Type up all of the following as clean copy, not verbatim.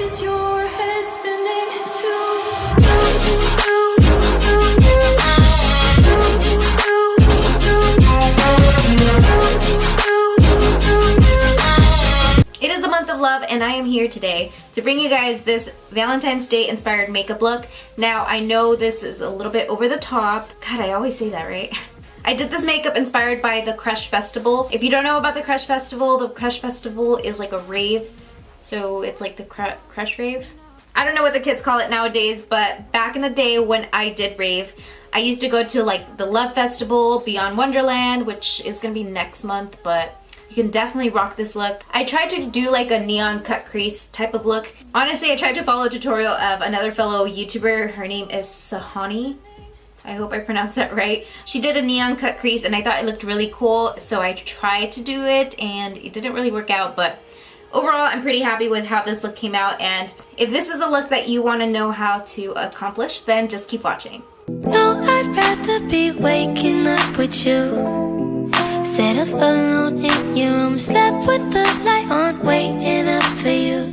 Is your head spinning too? It is the month of love, and I am here today to bring you guys this Valentine's Day inspired makeup look. Now, I know this is a little bit over the top. God, I always say that, right? I did this makeup inspired by the Crush Festival. If you don't know about the Crush Festival is like a rave. So it's like the Crush rave. I don't know what the kids call it nowadays, but back in the day when I did rave, I used to go to like the Love Festival, Beyond Wonderland, which is gonna be next month, but you can definitely rock this look. I tried to do like a neon cut crease type of look. Honestly, I tried to follow a tutorial of another fellow YouTuber. Her name is Sahani. I hope I pronounced that right. She did a neon cut crease and I thought it looked really cool, so I tried to do it and it didn't really work out, but overall I'm pretty happy with how this look came out, and if this is a look that you want to know how to accomplish, then just keep watching. No, I'd rather be waking up with you, set up alone in your room, slept with the light on, waiting up for you.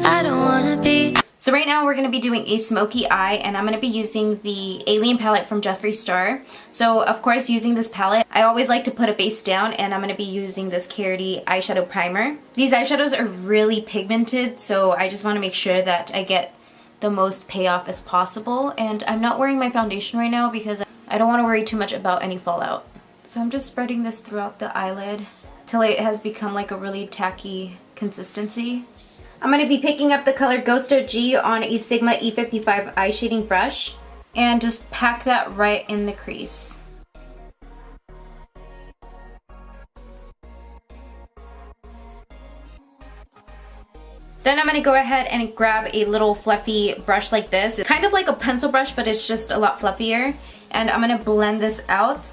I don't wanna be. So right now we're going to be doing a smoky eye, and I'm going to be using the Alien palette from Jeffree Star. So of course, using this palette, I always like to put a base down, and I'm going to be using this Clarity eyeshadow primer. These eyeshadows are really pigmented, so I just want to make sure that I get the most payoff as possible. And I'm not wearing my foundation right now because I don't want to worry too much about any fallout. So I'm just spreading this throughout the eyelid till it has become like a really tacky consistency. I'm going to be picking up the color Ghost OG on a Sigma E55 eye shading brush and just pack that right in the crease. Then I'm going to go ahead and grab a little fluffy brush like this. It's kind of like a pencil brush, but it's just a lot fluffier. And I'm going to blend this out.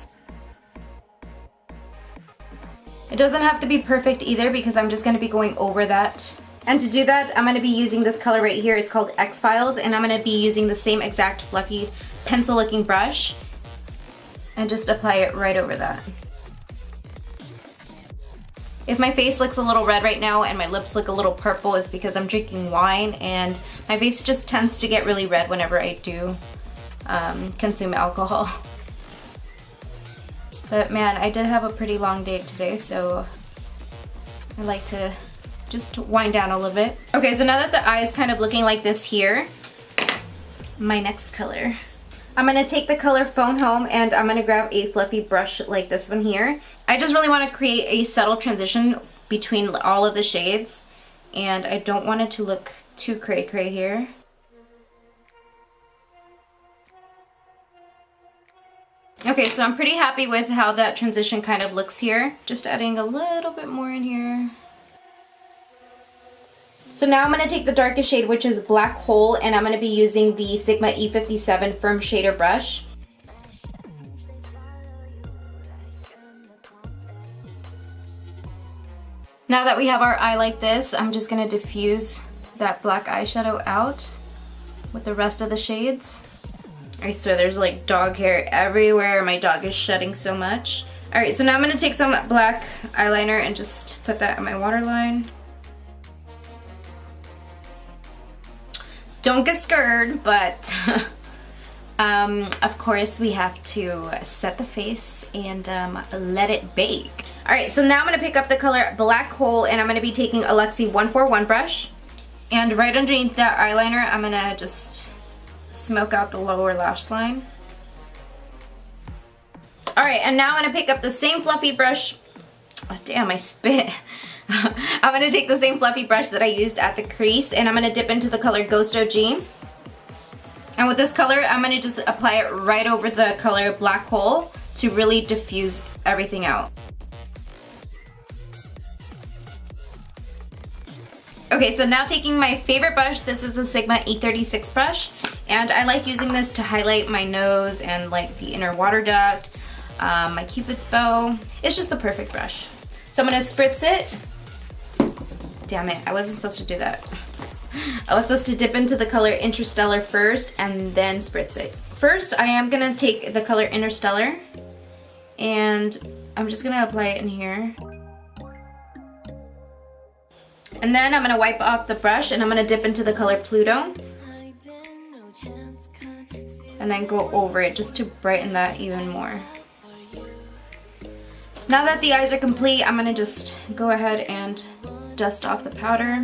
It doesn't have to be perfect either because I'm just going to be going over that. And to do that, I'm going to be using this color right here. It's called X-Files, and I'm going to be using the same exact fluffy pencil-looking brush and just apply it right over that. If my face looks a little red right now and my lips look a little purple, it's because I'm drinking wine, and my face just tends to get really red whenever I do consume alcohol. But man, I did have a pretty long day today, so I like to just wind down a little bit. Okay, so now that the eye is kind of looking like this here, my next color. I'm going to take the color Phone Home, and I'm going to grab a fluffy brush like this one here. I just really want to create a subtle transition between all of the shades, and I don't want it to look too cray-cray here. Okay, so I'm pretty happy with how that transition kind of looks here. Just adding a little bit more in here. So now I'm going to take the darkest shade, which is Black Hole, and I'm going to be using the Sigma E57 Firm Shader Brush. Now that we have our eye like this, I'm just going to diffuse that black eyeshadow out with the rest of the shades. I swear there's like dog hair everywhere. My dog is shedding so much. Alright, so now I'm going to take some black eyeliner and just put that on my waterline. Don't get scared, but of course we have to set the face and let it bake. Alright, so now I'm going to pick up the color Black Hole, and I'm going to be taking a Luxie 141 brush, and right underneath that eyeliner I'm going to just smoke out the lower lash line. Alright, and now I'm going to pick up the same fluffy brush. Oh damn, I spit. I'm going to take the same fluffy brush that I used at the crease, and I'm going to dip into the color Ghost OG. And with this color, I'm going to just apply it right over the color Black Hole to really diffuse everything out. Okay, so now taking my favorite brush, this is the Sigma E36 brush, and I like using this to highlight my nose and like the inner water duct, my Cupid's bow. It's just the perfect brush. So I'm going to spritz it. Damn it, I wasn't supposed to do that. I was supposed to dip into the color Interstellar first and then spritz it. First, I am going to take the color Interstellar, and I'm just going to apply it in here. And then I'm gonna wipe off the brush and I'm gonna dip into the color Pluto. And then go over it just to brighten that even more. Now that the eyes are complete, I'm gonna just go ahead and dust off the powder.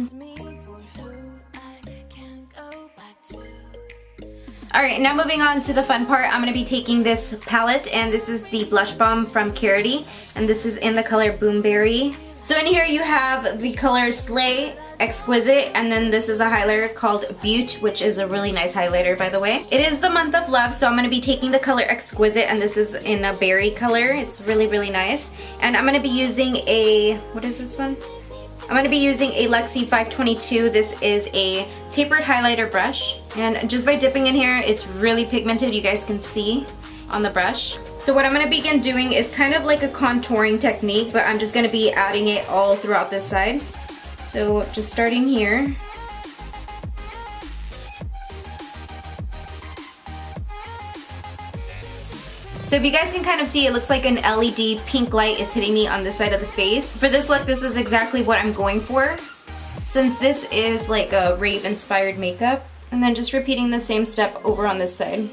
Alright, now moving on to the fun part, I'm going to be taking this palette, and this is the Blush Balm from Carity, and this is in the color Boomberry. So in here you have the color Slay, Exquisite, and then this is a highlighter called Butte, which is a really nice highlighter, by the way. It is the month of love, so I'm going to be taking the color Exquisite, and this is in a berry color. It's really, really nice. And I'm going to be using a, what is this one? I'm going to be using a Lexi 522. This is a tapered highlighter brush, and just by dipping in here, it's really pigmented. You guys can see on the brush. So what I'm going to begin doing is kind of like a contouring technique, but I'm just going to be adding it all throughout this side. So just starting here. So if you guys can kind of see, it looks like an LED pink light is hitting me on this side of the face. For this look, this is exactly what I'm going for, since this is like a rave inspired makeup. And then just repeating the same step over on this side.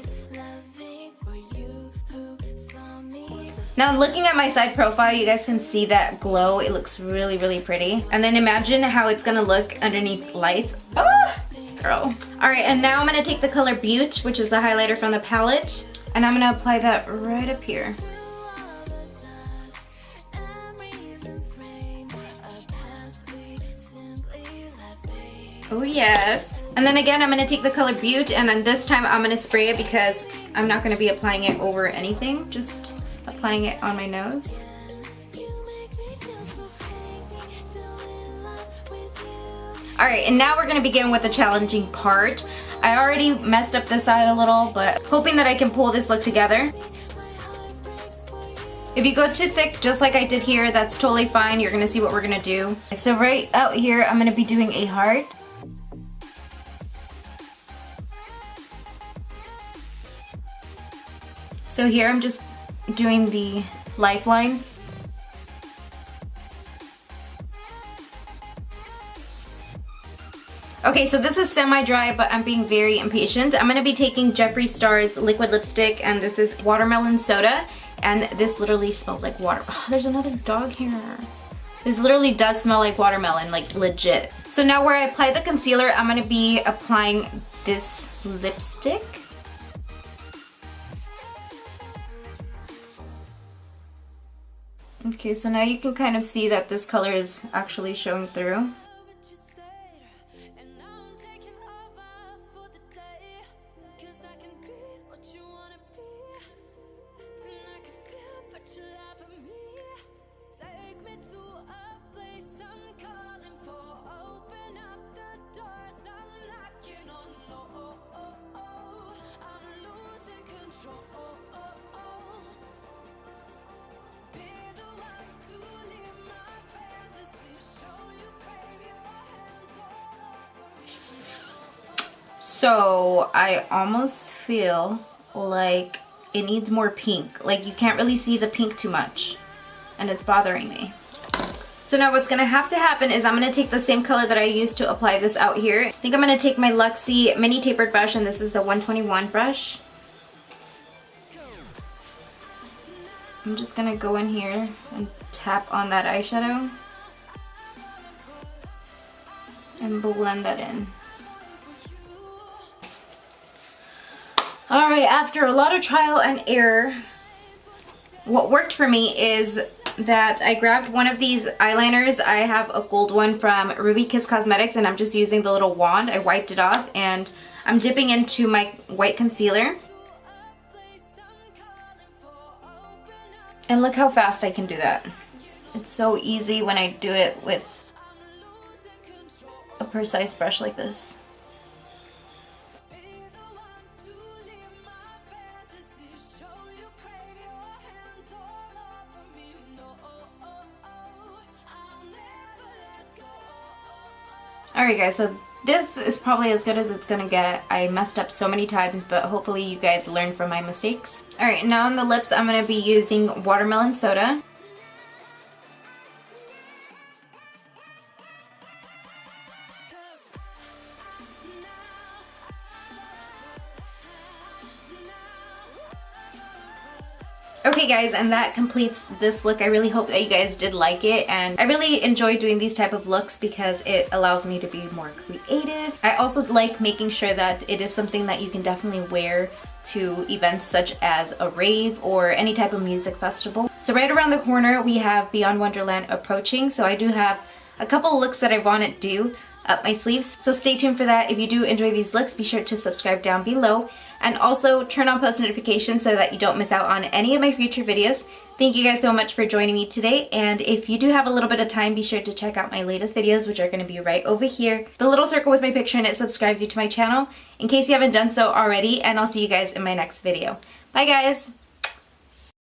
Now looking at my side profile, you guys can see that glow. It looks really, really pretty. And then imagine how it's gonna look underneath lights. Ah, girl. All right, and now I'm gonna take the color Butte, which is the highlighter from the palette, and I'm gonna apply that right up here. Oh yes. And then again, I'm gonna take the color Butte, and then this time I'm gonna spray it because I'm not gonna be applying it over anything, just applying it on my nose. Alright, and now we're gonna begin with the challenging part. I already messed up this eye a little, but hoping that I can pull this look together. If you go too thick, just like I did here, that's totally fine. You're gonna see what we're gonna do. So right out here, I'm gonna be doing a heart. So here I'm just doing the lifeline. Okay, so this is semi-dry, but I'm being very impatient. I'm gonna be taking Jeffree Star's liquid lipstick, and this is Watermelon Soda, and this literally smells like water. Oh, there's another dog here. This literally does smell like watermelon, like legit. So now where I apply the concealer, I'm gonna be applying this lipstick. Okay, so now you can kind of see that this color is actually showing through. So I almost feel like it needs more pink. Like you can't really see the pink too much, and it's bothering me. So now what's gonna have to happen is I'm gonna take the same color that I used to apply this out here. I think I'm gonna take my Luxie mini tapered brush, and this is the 121 brush. I'm just gonna go in here and tap on that eyeshadow and blend that in. Alright, after a lot of trial and error, what worked for me is that I grabbed one of these eyeliners. I have a gold one from Ruby Kiss Cosmetics, and I'm just using the little wand. I wiped it off, and I'm dipping into my white concealer. And look how fast I can do that. It's so easy when I do it with a precise brush like this. Alright guys, so this is probably as good as it's gonna get. I messed up so many times, but hopefully you guys learn from my mistakes. Alright, now on the lips I'm gonna be using Watermelon Soda. Okay guys, and that completes this look. I really hope that you guys did like it, and I really enjoy doing these type of looks because it allows me to be more creative. I also like making sure that it is something that you can definitely wear to events such as a rave or any type of music festival. So right around the corner we have Beyond Wonderland approaching, so I do have a couple looks that I want to do up my sleeves. So stay tuned for that. If you do enjoy these looks, be sure to subscribe down below and also turn on post notifications so that you don't miss out on any of my future videos. Thank you guys so much for joining me today, and if you do have a little bit of time, be sure to check out my latest videos, which are going to be right over here. The little circle with my picture in it subscribes you to my channel in case you haven't done so already, and I'll see you guys in my next video. Bye guys!